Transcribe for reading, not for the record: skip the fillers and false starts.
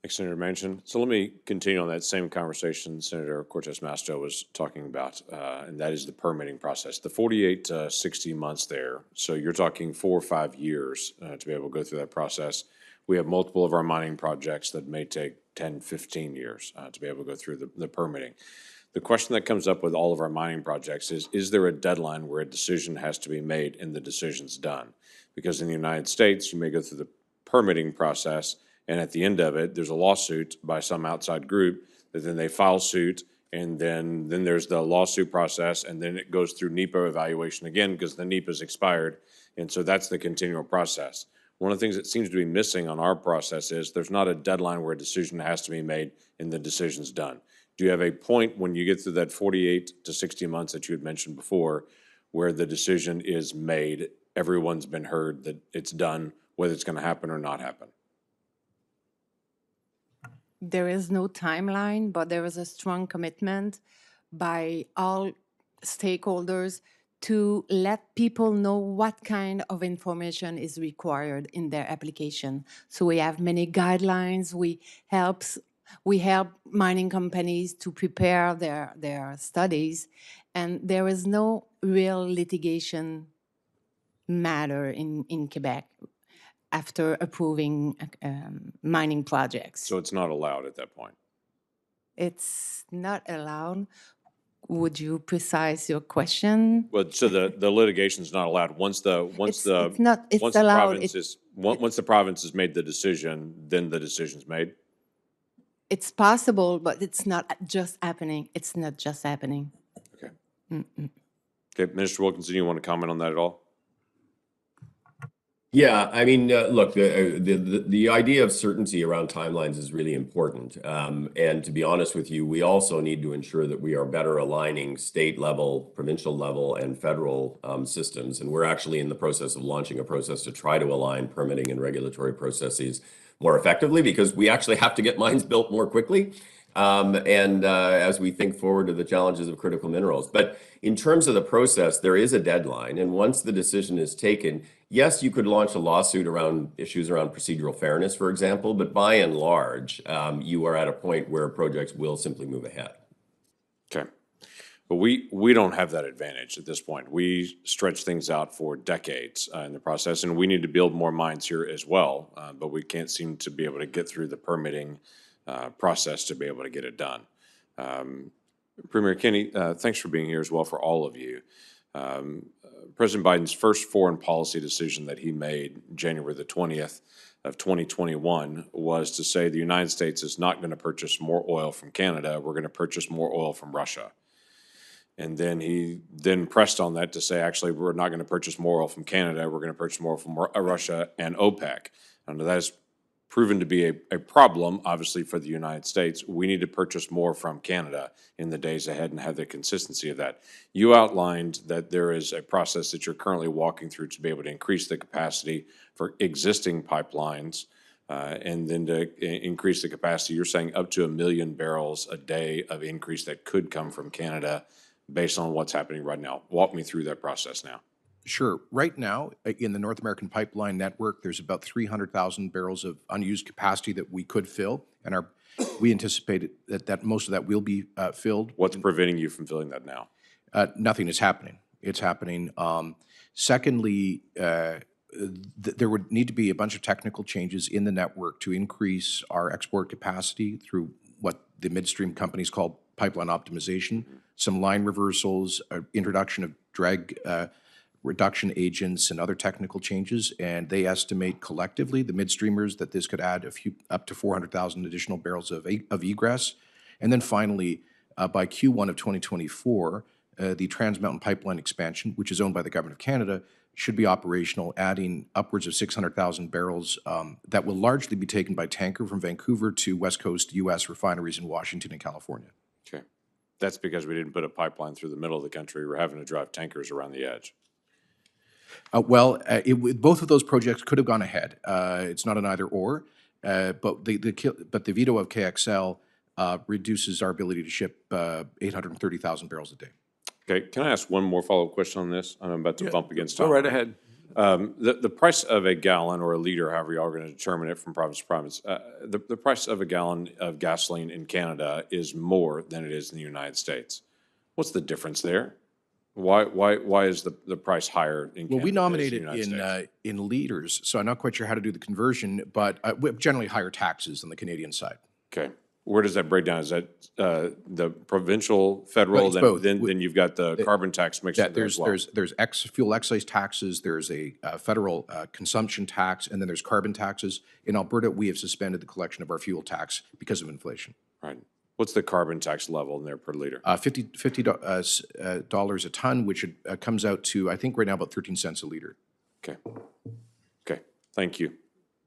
Thanks, Senator Manchin. So let me continue on that same conversation Senator Cortez Masto was talking about, and that is the permitting process. The 48 to 60 months there, so you're talking 4 or 5 years to be able to go through that process. We have multiple of our mining projects that may take 10, 15 years to be able to go through the permitting. The question that comes up with all of our mining projects is there a deadline where a decision has to be made and the decision's done? Because in the United States, you may go through the permitting process, and at the end of it, there's a lawsuit by some outside group that then they file suit, and then there's the lawsuit process, and then it goes through NEPA evaluation again because the NEPA's expired, and so that's the continual process. One of the things that seems to be missing on our process is there's not a deadline where a decision has to be made and the decision's done. Do you have a point when you get through that 48 to 60 months that you had mentioned before where the decision is made, everyone's been heard, that it's done, whether it's going to happen or not happen? There is no timeline, but there is a strong commitment by all stakeholders to let people know what kind of information is required in their application. So we have many guidelines. We help mining companies to prepare their studies, and there is no real litigation matter in Quebec after approving mining projects. So it's not allowed at that point? It's not allowed. Would you precise your question? Well, so the litigation's not allowed. Once the allowed. Once the province has made the decision, then the decision's made? It's possible, but it's not just happening. It's not just happening. Okay. Okay, Minister Wilkinson, you want to comment on that at all? Yeah, I mean, look, the idea of certainty around timelines is really important. And to be honest with you, we also need to ensure that we are better aligning state level, provincial level, and federal systems. And we're actually in the process of launching a process to try to align permitting and regulatory processes more effectively, because we actually have to get mines built more quickly. As we think forward to the challenges of critical minerals. But in terms of the process, there is a deadline. And once the decision is taken, yes, you could launch a lawsuit around issues around procedural fairness, for example, but by and large, you are at a point where projects will simply move ahead. Okay. But we don't have that advantage at this point. We stretch things out for decades in the process, and we need to build more mines here as well, but we can't seem to be able to get through the permitting process to be able to get it done. Premier Kenney, thanks for being here as well for all of you. President Biden's first foreign policy decision that he made January the 20th of 2021 was to say the United States is not going to purchase more oil from Canada, we're going to purchase more oil from Russia. And then he then pressed on that to say, actually, we're not going to purchase more oil from Canada, we're going to purchase more from Russia and OPEC. And that is proven to be a problem, obviously, for the United States. We need to purchase more from Canada in the days ahead and have the consistency of that. You outlined that there is a process that you're currently walking through to be able to increase the capacity for existing pipelines and then to increase the capacity. You're saying up to 1 million barrels a day of increase that could come from Canada based on what's happening right now. Walk me through that process now. Sure. Right now, in the North American pipeline network, there's about 300,000 barrels of unused capacity that we could fill, and we anticipate that most of that will be filled. What's preventing you from filling that now? Nothing is happening. It's happening. Secondly, there would need to be a bunch of technical changes in the network to increase our export capacity through what the midstream companies call pipeline optimization, some line reversals, introduction of drag reduction agents and other technical changes, and they estimate collectively, the midstreamers, that this could add up to 400,000 additional barrels of egress. And then finally, by Q1 of 2024, the Trans Mountain Pipeline expansion, which is owned by the Government of Canada, should be operational, adding upwards of 600,000 barrels that will largely be taken by tanker from Vancouver to West Coast U.S. refineries in Washington and California. Okay. That's because we didn't put a pipeline through the middle of the country. We're having to drive tankers around the edge. Both of those projects could have gone ahead. It's not an either or, but the veto of KXL reduces our ability to ship 830,000 barrels a day. Okay, can I ask one more follow-up question on this? I'm about to bump against time. Go right ahead. The price of a gallon or a liter, however you are going to determine it from province to province, the price of a gallon of gasoline in Canada is more than it is in the United States. What's the difference there? Why is the price higher in Well, Canada we than it nominate is in the it United States? in liters, so I'm not quite sure how to do the conversion, but we have generally higher taxes than the Canadian side. Okay. Where does that break down? Is that the provincial, federal, It's both. then you've got the carbon tax mixed in That there as well? there's fuel excise taxes, there's a federal consumption tax, and then there's carbon taxes. In Alberta, we have suspended the collection of our fuel tax because of inflation. Right. What's the carbon tax level in there per liter? $50 a ton, which comes out to, I think right now, about 13 cents a liter. Okay. Okay. Thank you.